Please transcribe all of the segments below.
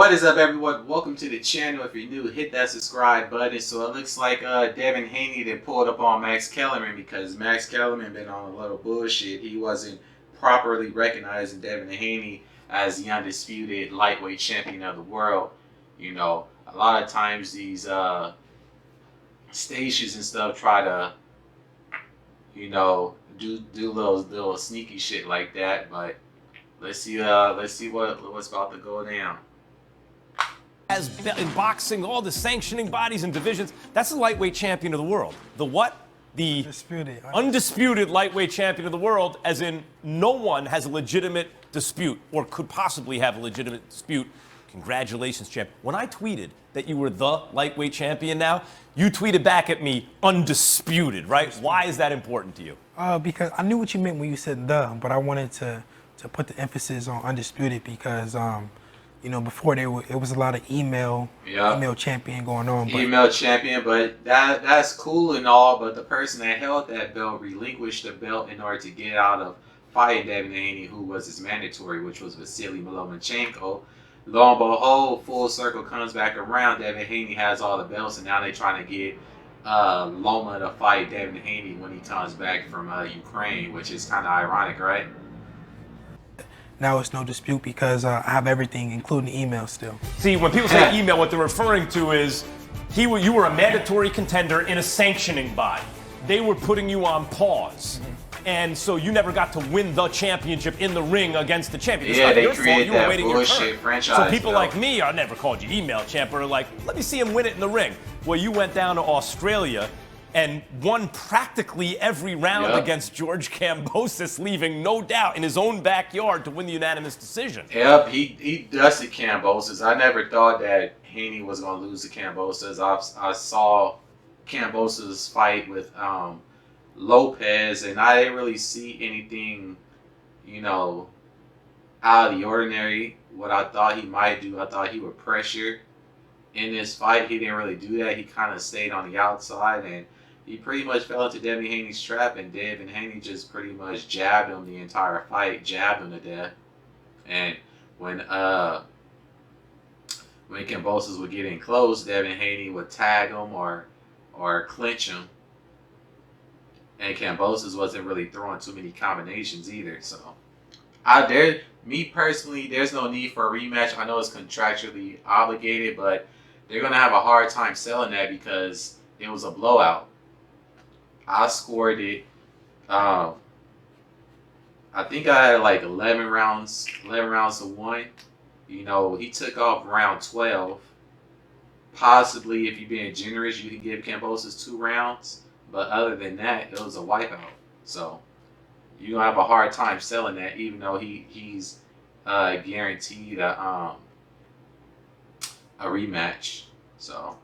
What is up, everyone? Welcome to the channel. If you're new, hit that subscribe button. So it looks like Devin Haney that pulled up on Max Kellerman because Max Kellerman been on a little bullshit. He wasn't properly recognizing Devin Haney as the undisputed lightweight champion of the world. You know, a lot of times these stations and stuff try to, you know, do little sneaky shit like that. But let's see what's about to go down. As in boxing, all the sanctioning bodies and divisions, that's the lightweight champion of the world. The what? The undisputed lightweight champion of the world, as in no one has a legitimate dispute or could possibly have a legitimate dispute. Congratulations, champ. When I tweeted that you were the lightweight champion now, you tweeted back at me, undisputed, right? Why is that important to you? Because I knew what you meant when you said the, but I wanted to put the emphasis on undisputed because, you know, before it was a lot of email champion going on. But email champion, but that's cool and all, but the person that held that belt relinquished the belt in order to get out of fighting Devin Haney, who was his mandatory, which was Vasily Lomachenko. Lo and behold, full circle comes back around. Devin Haney has all the belts, and now they're trying to get Loma to fight Devin Haney when he comes back from Ukraine, which is kind of ironic, right? Now it's no dispute because I have everything, including email still. See, when people say email, what they're referring to is you were a mandatory contender in a sanctioning body. They were putting you on pause. And so you never got to win the championship in the ring against the champion. It's not they your fault. created You were that waiting your bullshit turn. franchise. So people like me, I never called you email champ, are like, let me see him win it in the ring. Well, you went down to Australia and won practically every round against George Kambosos, leaving no doubt in his own backyard to win the unanimous decision. Yep, he dusted Kambosos. I never thought that Haney was going to lose to Kambosos. I saw Kambosos fight with Lopez, and I didn't really see anything, you know, out of the ordinary. What I thought he might do, I thought he would pressure in this fight. He didn't really do that. He kind of stayed on the outside, and he pretty much fell into Devin Haney's trap, and Devin Haney just pretty much jabbed him the entire fight, jabbed him to death. And when Kambosos would get in close, Devin Haney would tag him or clinch him. And Kambosos wasn't really throwing too many combinations either. So, me personally, there's no need for a rematch. I know it's contractually obligated, but they're gonna have a hard time selling that because it was a blowout. I scored it. I think I had like 11 rounds to 1. You know, he took off round 12. Possibly, if you're being generous, you can give Kambosos 2 rounds. But other than that, it was a wipeout. So you're gonna have a hard time selling that, even though he's guaranteed a rematch. So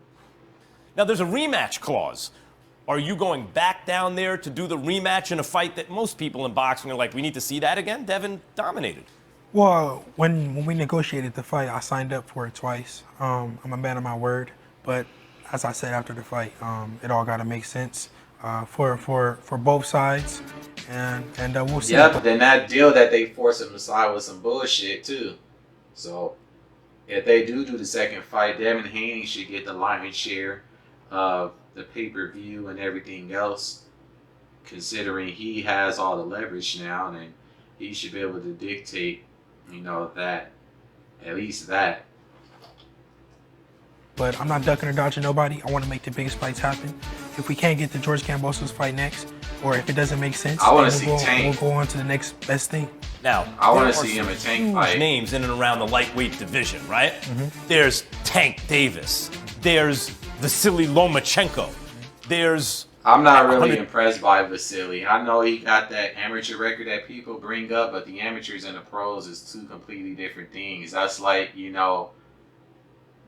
now there's a rematch clause. Are you going back down there to do the rematch in a fight that most people in boxing are like, we need to see that again? Devin dominated. Well, when we negotiated the fight, I signed up for it twice. I'm a man of my word, but as I said after the fight, it all got to make sense for both sides, and we'll see. Yeah, but then that deal that they forced him to sign was some bullshit too. So if they do the second fight, Devin Haney should get the lion's share of the pay-per-view and everything else, considering he has all the leverage now, and he should be able to dictate, you know, that, at least that. But I'm not ducking or dodging nobody. I want to make the biggest fights happen. If we can't get the George Kambosos fight next, or if it doesn't make sense, I want to see Tank. We'll go on to the next best thing. Now, I want to see him and Tank fight. Names in and around the lightweight division, right? There's Tank Davis. There's Vasily Lomachenko. I'm not really impressed by Vasily. I know he got that amateur record that people bring up, but the amateurs and the pros is two completely different things. That's like, you know,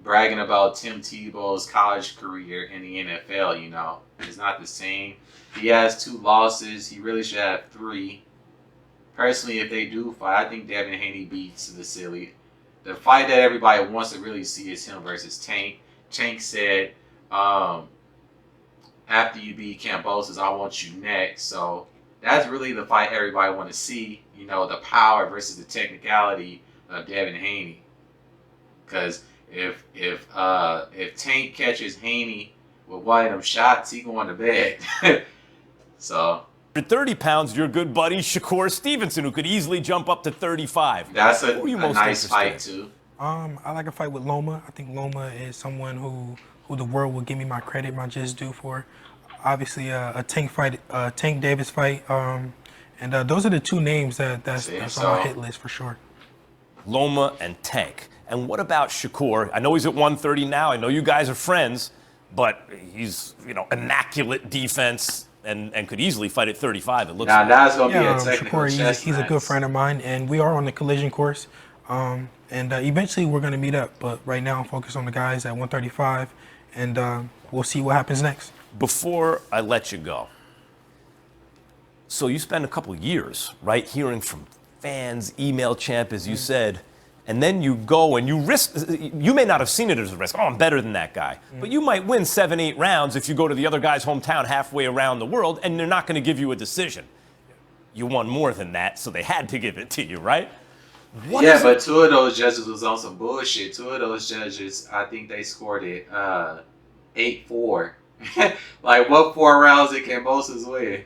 bragging about Tim Tebow's college career in the NFL, you know. It's not the same. He has 2 losses. He really should have 3. Personally, if they do fight, I think Devin Haney beats Vasily. The fight that everybody wants to really see is him versus Tank. Tank said, after you beat Kambosos, I want you next. So that's really the fight everybody want to see. You know, the power versus the technicality of Devin Haney. Because if Tank catches Haney with one of them shots, he going to bed. So At 30 pounds, your good buddy Shakur Stevenson, who could easily jump up to 35. that's Who are you a most nice interested fight in? too. I like a fight with Loma. I think Loma is someone who the world will give me my credit, my just due for. Obviously, a Tank fight, Tank Davis fight, and those are the two names that's on my hit list for sure. Loma and Tank. And what about Shakur? I know he's at 130 now. I know you guys are friends, but he's, immaculate defense and could easily fight at 35. It looks Now like. that's gonna be a technical Shakur, he's a good friend of mine, and we are on the collision course. And eventually we're gonna meet up. But right now I'm focused on the guys at 135, and we'll see what happens next. Before I let you go, so you spend a couple years, right, hearing from fans, email champ, as you said, and then you go and you risk. You may not have seen it as a risk. Oh, I'm better than that guy. But you might win 7, 8 rounds if you go to the other guy's hometown halfway around the world, and they're not going to give you a decision. You won more than that, so they had to give it to you, right? But 2 of those judges was on some bullshit. 2 of those judges, I think they scored it 8-4. Like, what 4 rounds did kambosos win?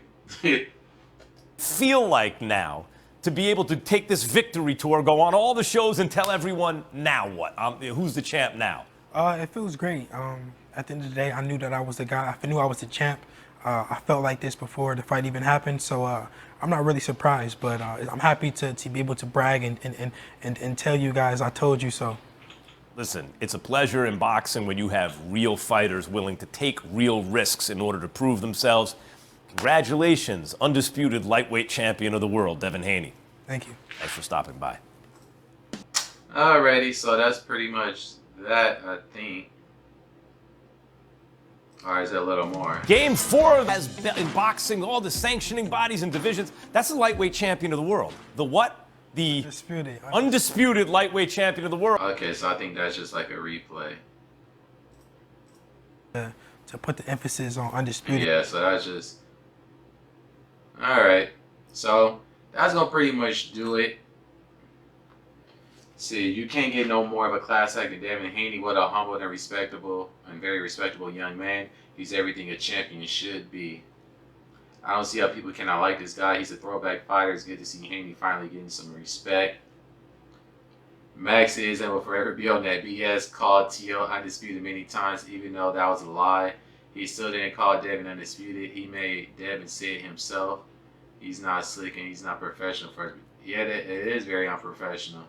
Feel like now to be able to take this victory tour, go on all the shows, and tell everyone now what? Who's the champ now? It feels great. At the end of the day, I knew that I was the guy. I knew I was the champ. I felt like this before the fight even happened, so I'm not really surprised. But I'm happy to be able to brag and tell you guys I told you so. Listen, it's a pleasure in boxing when you have real fighters willing to take real risks in order to prove themselves. Congratulations, undisputed lightweight champion of the world, Devin Haney. Thank you. Thanks for stopping by. Alrighty, so that's pretty much that, I think. Or is there a little more? Game 4 has been in boxing, all the sanctioning bodies and divisions. That's the lightweight champion of the world. The what? The undisputed lightweight champion of the world. Okay, so I think that's just like a replay. To put the emphasis on undisputed. Yeah, so that's just... Alright, so that's going to pretty much do it. See, you can't get no more of a class act than Devin Haney. What a humble and respectable and very respectable young man. He's everything a champion should be. I don't see how people cannot like this guy. He's a throwback fighter. It's good to see Haney finally getting some respect. Max is and will forever be on that BS called TL Undisputed many times, even though that was a lie. He still didn't call Devin Undisputed. He made Devin say it himself. He's not slick and he's not professional. Yeah, it is very unprofessional.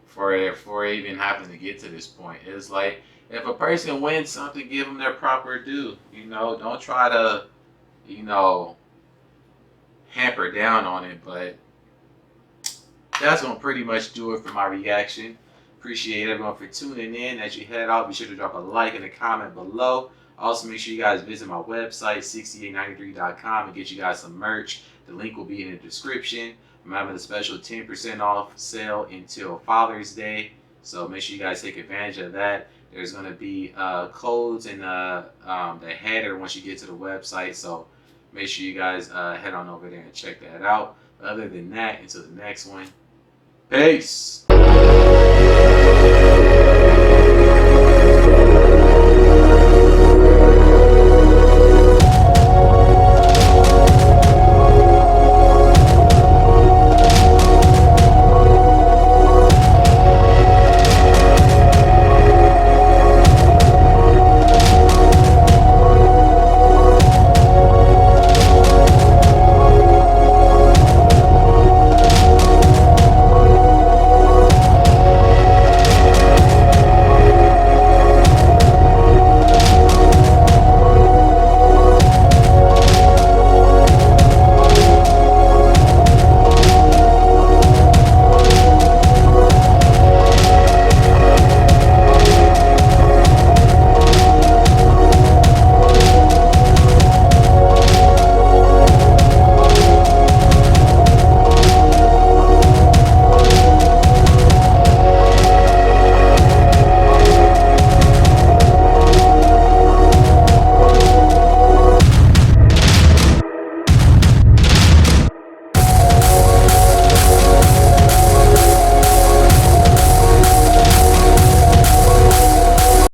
For even having to get to this point. It's like, if a person wins something, give them their proper due. Don't try to, hamper down on it. But that's going to pretty much do it for my reaction. Appreciate everyone for tuning in. As you head out, be sure to drop a like and a comment below. Also, make sure you guys visit my website, 6893.com, and get you guys some merch. The link will be in the description. I'm having a special 10% off sale until Father's Day, so make sure you guys take advantage of that. There's going to be codes in the header once you get to the website, so make sure you guys head on over there and check that out. Other than that, until the next one, peace!